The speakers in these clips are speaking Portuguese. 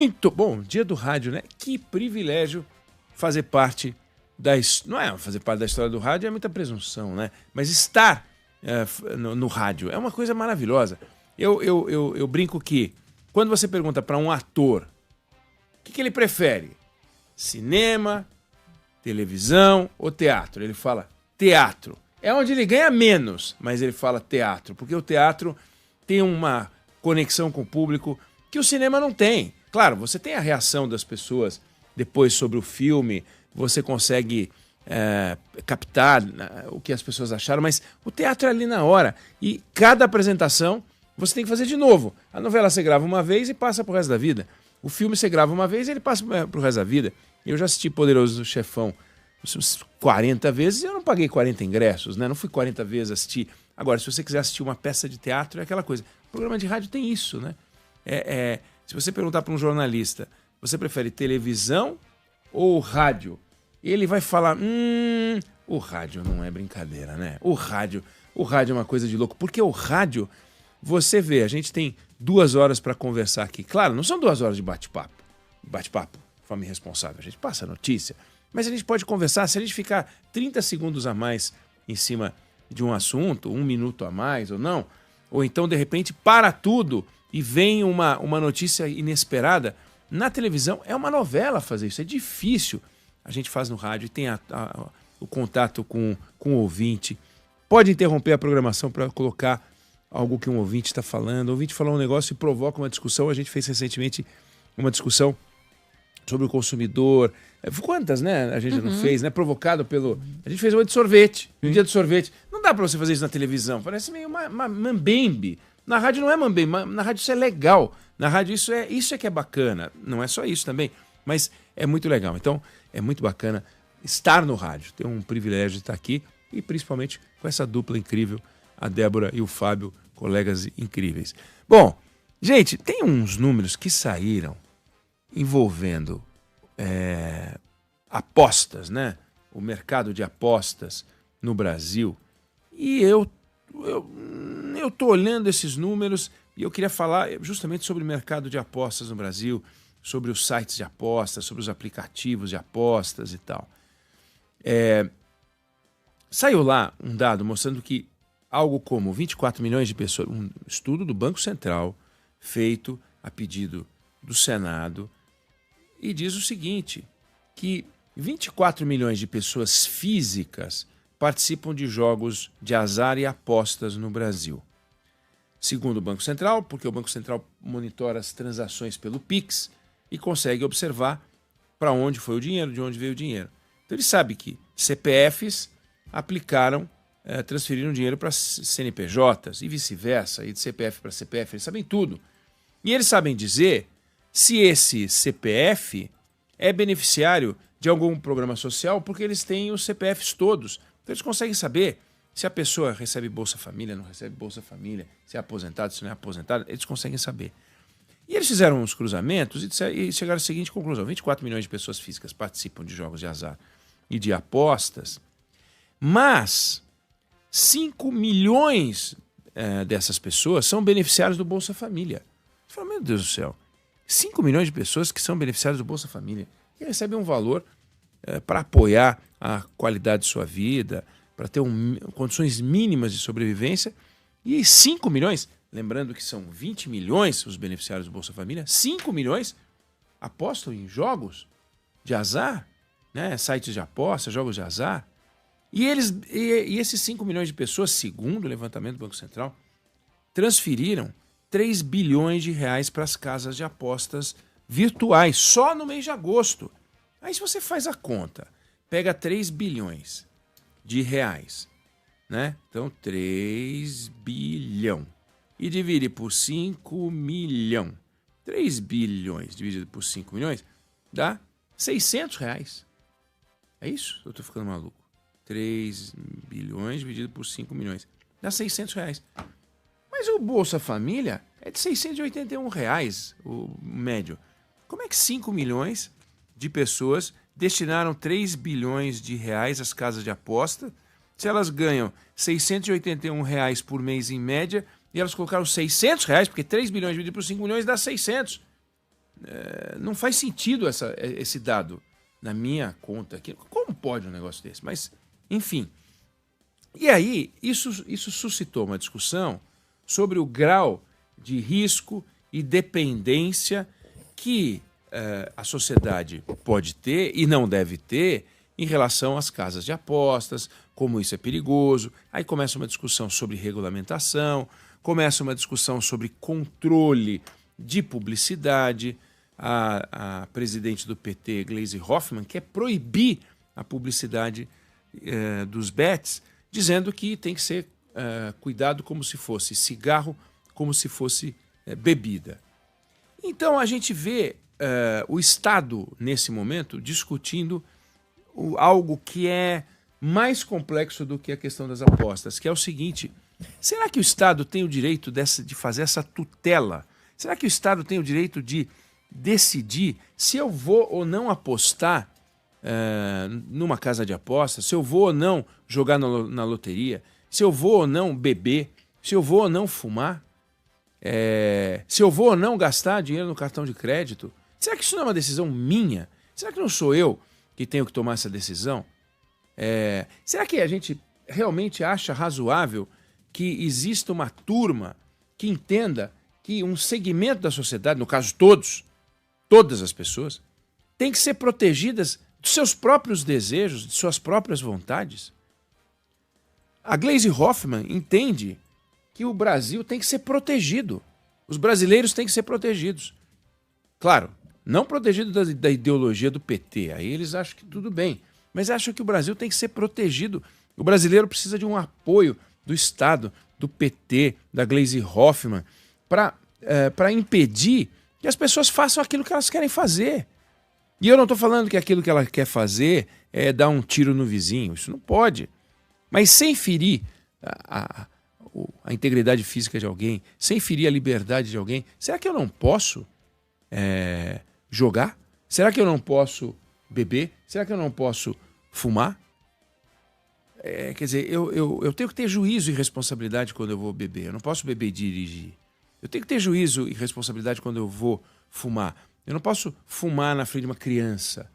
Muito bom, dia do rádio, né? Que privilégio fazer parte Não é fazer parte da história do rádio, é muita presunção, né? Mas estar no rádio é uma coisa maravilhosa. Eu brinco que quando você pergunta para um ator o que ele prefere, cinema, televisão ou teatro, ele fala teatro. É onde ele ganha menos, mas ele fala teatro, porque o teatro tem uma conexão com o público que o cinema não tem. Claro, você tem a reação das pessoas depois sobre o filme, você consegue captar o que as pessoas acharam, mas o teatro é ali na hora. E cada apresentação você tem que fazer de novo. A novela você grava uma vez e passa pro resto da vida. O filme você grava uma vez e ele passa pro resto da vida. Eu já assisti Poderoso Chefão 40 vezes e eu não paguei 40 ingressos, né? Não fui 40 vezes assistir. Agora, se você quiser assistir uma peça de teatro, é aquela coisa. O programa de rádio tem isso, né? Se você perguntar para um jornalista, você prefere televisão ou rádio? Ele vai falar, o rádio não é brincadeira, né? O rádio é uma coisa de louco. Porque o rádio, você vê, a gente tem 2 horas para conversar aqui. Claro, não são 2 horas de bate-papo. Bate-papo, de forma irresponsável. A gente passa a notícia. Mas a gente pode conversar, se a gente ficar 30 segundos a mais em cima de um assunto, 1 minuto a mais ou não, ou então, de repente, para tudo e vem uma notícia inesperada. Na televisão é uma novela fazer isso, é difícil. A gente faz no rádio e tem o contato com o ouvinte. Pode interromper a programação para colocar algo que um ouvinte está falando. O ouvinte falou um negócio e provoca uma discussão. A gente fez recentemente uma discussão sobre o consumidor. Quantas, né? A gente não fez, né? Provocado pelo... A gente fez uma de sorvete, um dia de sorvete. Não dá para você fazer isso na televisão. Parece meio uma mambembe. Na rádio não é mambembe, na rádio isso é legal. Na rádio isso é que é bacana. Não é só isso também, mas é muito legal. Então, é muito bacana estar no rádio. Ter um privilégio de estar aqui e principalmente com essa dupla incrível, a Débora e o Fábio, colegas incríveis. Bom, gente, tem uns números que saíram envolvendo apostas, né? O mercado de apostas no Brasil. E eu tô olhando esses números e eu queria falar justamente sobre o mercado de apostas no Brasil, sobre os sites de apostas, sobre os aplicativos de apostas e tal. Saiu lá um dado mostrando que algo como 24 milhões de pessoas, um estudo do Banco Central feito a pedido do Senado, e diz o seguinte, que 24 milhões de pessoas físicas participam de jogos de azar e apostas no Brasil. Segundo o Banco Central, porque o Banco Central monitora as transações pelo Pix e consegue observar para onde foi o dinheiro, de onde veio o dinheiro. Então ele sabe que CPFs transferiram dinheiro para CNPJs e vice-versa, e de CPF para CPF, eles sabem tudo. E eles sabem dizer se esse CPF é beneficiário de algum programa social, porque eles têm os CPFs todos. Então eles conseguem saber se a pessoa recebe Bolsa Família, não recebe Bolsa Família, se é aposentado, se não é aposentado, eles conseguem saber. E eles fizeram uns cruzamentos e chegaram à seguinte conclusão: 24 milhões de pessoas físicas participam de jogos de azar e de apostas, mas 5 milhões dessas pessoas são beneficiários do Bolsa Família. Você fala, meu Deus do céu, 5 milhões de pessoas que são beneficiários do Bolsa Família e recebem um valor para apoiar a qualidade de sua vida, para ter condições mínimas de sobrevivência, e 5 milhões, lembrando que são 20 milhões os beneficiários do Bolsa Família, 5 milhões apostam em jogos de azar, né? Sites de aposta, jogos de azar. E esses 5 milhões de pessoas, segundo o levantamento do Banco Central, transferiram 3 bilhões de reais para as casas de apostas virtuais, só no mês de agosto. Aí se você faz a conta, pega 3 bilhões de reais, né? Então 3 bilhão e divide por 5 milhão. 3 bilhões dividido por 5 milhões dá 600 reais. É isso? Eu estou ficando maluco. 3 bilhões dividido por 5 milhões. Dá 600 reais. Mas o Bolsa Família é de 681 reais, o médio. Como é que 5 milhões de pessoas destinaram 3 bilhões de reais às casas de aposta, se elas ganham 681 reais por mês em média, e elas colocaram 600 reais, porque 3 bilhões dividido por 5 milhões dá 600. Não faz sentido esse dado na minha conta aqui. Como pode um negócio desse? Mas, enfim. E aí, isso suscitou uma discussão sobre o grau de risco e dependência que a sociedade pode ter e não deve ter em relação às casas de apostas, como isso é perigoso. Aí começa uma discussão sobre regulamentação, começa uma discussão sobre controle de publicidade. A presidente do PT, Gleisi Hoffmann, quer proibir a publicidade dos bets, dizendo que tem que ser cuidado como se fosse cigarro, como se fosse bebida. Então a gente vê o Estado, nesse momento, discutindo algo que é mais complexo do que a questão das apostas, que é o seguinte: será que o Estado tem o direito de fazer essa tutela? Será que o Estado tem o direito de decidir se eu vou ou não apostar numa casa de apostas, se eu vou ou não jogar na loteria, se eu vou ou não beber, se eu vou ou não fumar, se eu vou ou não gastar dinheiro no cartão de crédito? Será que isso não é uma decisão minha? Será que não sou eu que tenho que tomar essa decisão? Será que a gente realmente acha razoável que exista uma turma que entenda que um segmento da sociedade, no caso todas as pessoas, têm que ser protegidas dos seus próprios desejos, de suas próprias vontades? A Gleisi Hoffmann entende que o Brasil tem que ser protegido. Os brasileiros têm que ser protegidos. Claro, não protegidos da ideologia do PT. Aí eles acham que tudo bem. Mas acham que o Brasil tem que ser protegido. O brasileiro precisa de um apoio do Estado, do PT, da Gleisi Hoffmann, para impedir que as pessoas façam aquilo que elas querem fazer. E eu não estou falando que aquilo que ela quer fazer é dar um tiro no vizinho. Isso não pode. Mas sem ferir a integridade física de alguém, sem ferir a liberdade de alguém, será que eu não posso jogar? Será que eu não posso beber? Será que eu não posso fumar? Quer dizer, eu tenho que ter juízo e responsabilidade quando eu vou beber. Eu não posso beber e dirigir. Eu tenho que ter juízo e responsabilidade quando eu vou fumar. Eu não posso fumar na frente de uma criança.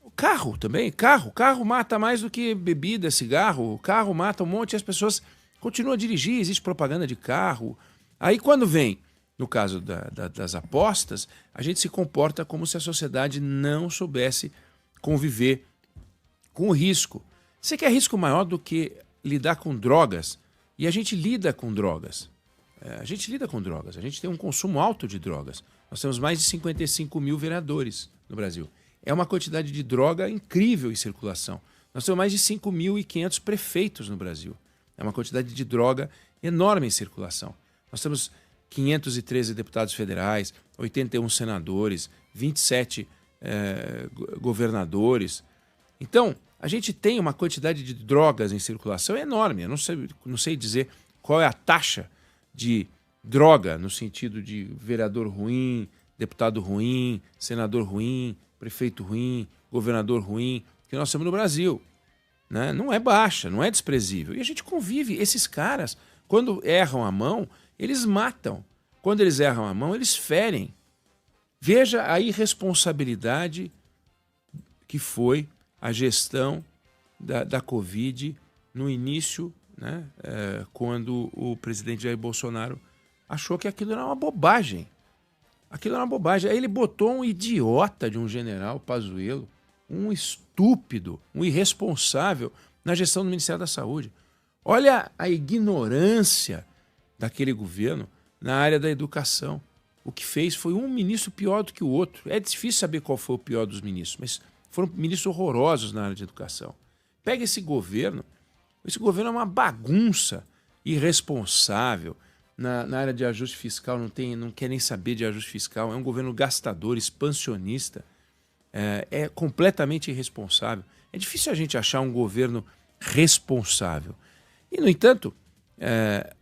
O carro também. Carro mata mais do que bebida, cigarro. O carro mata um monte e as pessoas continuam a dirigir. Existe propaganda de carro. Aí quando vem, no caso das apostas, a gente se comporta como se a sociedade não soubesse conviver com o risco. Você quer risco maior do que lidar com drogas? E a gente lida com drogas. A gente tem um consumo alto de drogas. Nós temos mais de 55 mil vereadores no Brasil. É uma quantidade de droga incrível em circulação. Nós temos mais de 5.500 prefeitos no Brasil. É uma quantidade de droga enorme em circulação. Nós temos 513 deputados federais, 81 senadores, 27 governadores. Então, a gente tem uma quantidade de drogas em circulação enorme. Eu não sei dizer qual é a taxa de droga no sentido de vereador ruim, deputado ruim, senador ruim, prefeito ruim, governador ruim, que nós temos no Brasil. Né? Não é baixa, não é desprezível. E a gente convive. Esses caras, quando erram a mão, eles matam. Quando eles erram a mão, eles ferem. Veja a irresponsabilidade que foi a gestão da Covid no início, né? Quando o presidente Jair Bolsonaro achou que aquilo era uma bobagem. Aquilo era uma bobagem. Aí ele botou um idiota de um general, Pazuello, um estúpido, um irresponsável na gestão do Ministério da Saúde. Olha a ignorância daquele governo na área da educação. O que fez foi um ministro pior do que o outro. É difícil saber qual foi o pior dos ministros, mas foram ministros horrorosos na área de educação. Pega esse governo é uma bagunça, irresponsável. Na área de ajuste fiscal não quer nem saber de ajuste fiscal. É um governo gastador, expansionista. É completamente irresponsável. É difícil a gente achar um governo responsável. E, no entanto,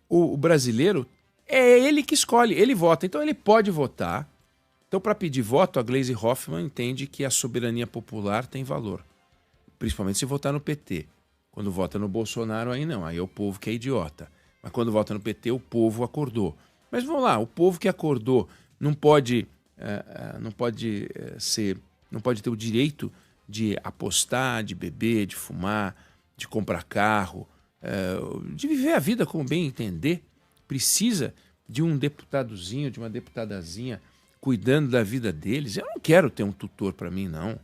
o brasileiro é ele que escolhe, ele vota. Então ele pode votar. Então, para pedir voto, a Gleisi Hoffmann entende que a soberania popular tem valor. Principalmente se votar no PT. Quando vota no Bolsonaro, aí não. Aí é o povo que é idiota. Mas quando vota no PT, o povo acordou. Mas vamos lá, o povo que acordou não pode, não pode não pode ter o direito de apostar, de beber, de fumar, de comprar carro, de viver a vida como bem entender. Precisa de um deputadozinho, de uma deputadazinha cuidando da vida deles. Eu não quero ter um tutor para mim, não.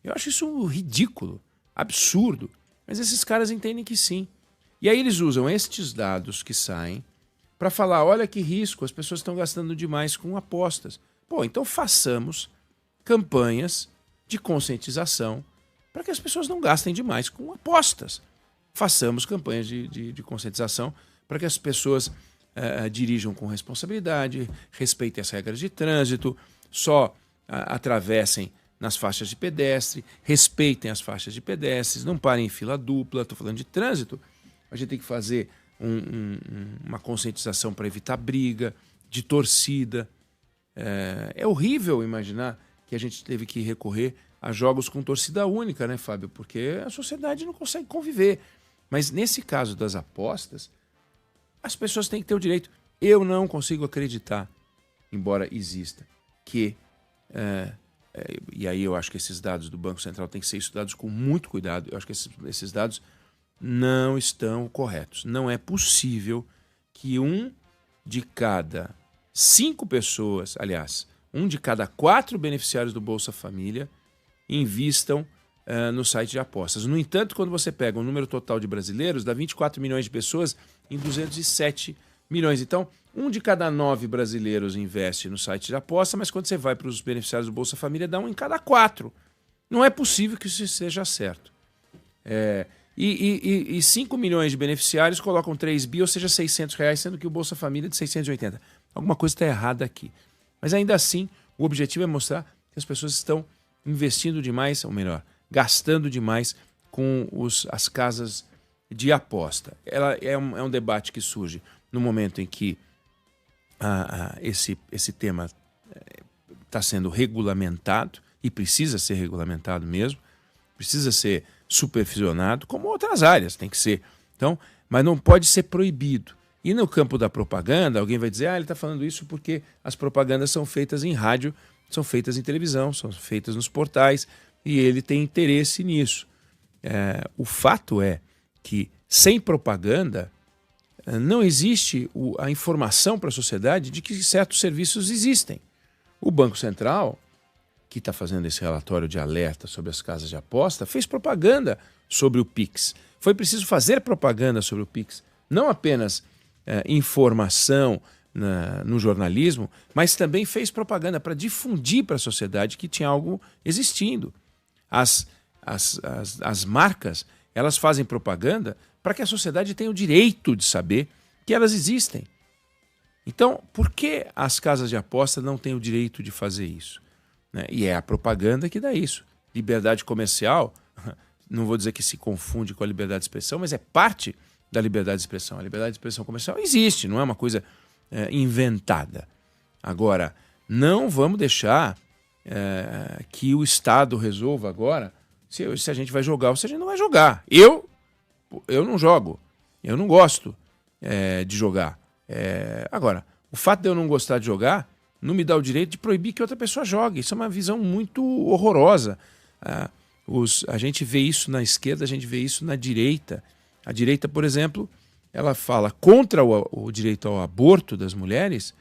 Eu acho isso ridículo, absurdo. Mas esses caras entendem que sim. E aí eles usam estes dados que saem para falar, olha que risco, as pessoas estão gastando demais com apostas. Pô, então façamos campanhas de conscientização para que as pessoas não gastem demais com apostas. Façamos campanhas de conscientização para que as pessoas dirijam com responsabilidade, respeitem as regras de trânsito, só atravessem nas faixas de pedestre, respeitem as faixas de pedestres, não parem em fila dupla. Estou falando de trânsito. A gente tem que fazer uma conscientização para evitar briga, de torcida. É horrível imaginar que a gente teve que recorrer a jogos com torcida única, né, Fábio? Porque a sociedade não consegue conviver. Mas nesse caso das apostas, as pessoas têm que ter o direito. Eu não consigo acreditar, embora exista, que... e aí eu acho que esses dados do Banco Central têm que ser estudados com muito cuidado. Eu acho que esses dados não estão corretos. Não é possível que 1 de cada 5 pessoas, aliás, 1 de cada 4 beneficiários do Bolsa Família invistam no site de apostas. No entanto, quando você pega o número total de brasileiros, dá 24 milhões de pessoas em 207 milhões. Então, 1 de cada 9 brasileiros investe no site de aposta, mas quando você vai para os beneficiários do Bolsa Família, dá 1 em cada 4. Não é possível que isso seja certo. E 5 milhões de beneficiários colocam 3 bi, ou seja, R$600, sendo que o Bolsa Família é de 680. Alguma coisa está errada aqui. Mas ainda assim, o objetivo é mostrar que as pessoas estão investindo demais, ou melhor, gastando demais com as casas de aposta. Ela é um debate que surge no momento em que esse tema está sendo regulamentado, e precisa ser regulamentado mesmo, precisa ser supervisionado, como outras áreas, tem que ser. Então, mas não pode ser proibido. E no campo da propaganda, alguém vai dizer, ele está falando isso porque as propagandas são feitas em rádio, são feitas em televisão, são feitas nos portais, e ele tem interesse nisso. O fato é que, sem propaganda, não existe a informação para a sociedade de que certos serviços existem. O Banco Central, que está fazendo esse relatório de alerta sobre as casas de aposta, fez propaganda sobre o Pix. Foi preciso fazer propaganda sobre o Pix, não apenas informação no jornalismo, mas também fez propaganda para difundir para a sociedade que tinha algo existindo. As marcas, elas fazem propaganda para que a sociedade tenha o direito de saber que elas existem. Então, por que as casas de aposta não têm o direito de fazer isso? E é a propaganda que dá isso. Liberdade comercial, não vou dizer que se confunde com a liberdade de expressão, mas é parte da liberdade de expressão. A liberdade de expressão comercial existe, não é uma coisa inventada. Agora, não vamos deixar que o Estado resolva agora se a gente vai jogar ou se a gente não vai jogar. Eu não jogo, eu não gosto de jogar. Agora, o fato de eu não gostar de jogar não me dá o direito de proibir que outra pessoa jogue. Isso é uma visão muito horrorosa. A gente vê isso na esquerda, a gente vê isso na direita. A direita, por exemplo, ela fala contra o direito ao aborto das mulheres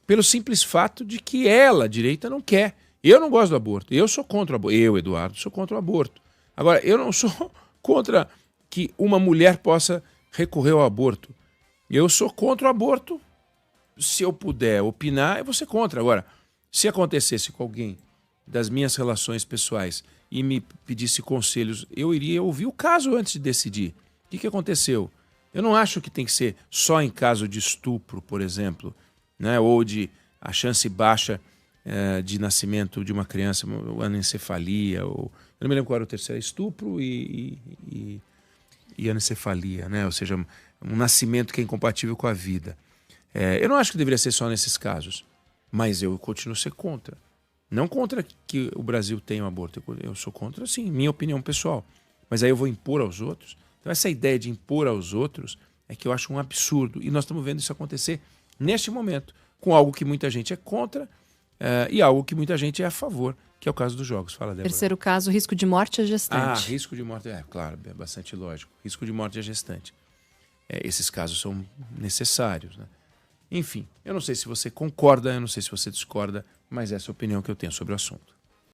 pelo simples fato de que ela, a direita, não quer. Eu não gosto do aborto. Eu sou contra o aborto. Eu, Eduardo, sou contra o aborto. Agora, eu não sou contra que uma mulher possa recorrer ao aborto. Eu sou contra o aborto. Se eu puder opinar, eu vou ser contra. Agora, se acontecesse com alguém das minhas relações pessoais e me pedisse conselhos, eu iria ouvir o caso antes de decidir. O que aconteceu? Eu não acho que tem que ser só em caso de estupro, por exemplo, né? Ou de a chance baixa de nascimento de uma criança, ou anencefalia, ou... Eu não me lembro qual era o terceiro, estupro e anencefalia, né? Ou seja, um nascimento que é incompatível com a vida. Eu não acho que deveria ser só nesses casos, mas eu continuo a ser contra. Não contra que o Brasil tenha um aborto, eu sou contra, sim, minha opinião pessoal. Mas aí eu vou impor aos outros. Então essa ideia de impor aos outros é que eu acho um absurdo. E nós estamos vendo isso acontecer neste momento, com algo que muita gente é contra e algo que muita gente é a favor, que é o caso dos jogos. Fala, Débora. Terceiro caso, risco de morte à gestante. Risco de morte, claro, é bastante lógico. Risco de morte à gestante. Esses casos são necessários, né? Enfim, eu não sei se você concorda, eu não sei se você discorda, mas essa é a opinião que eu tenho sobre o assunto.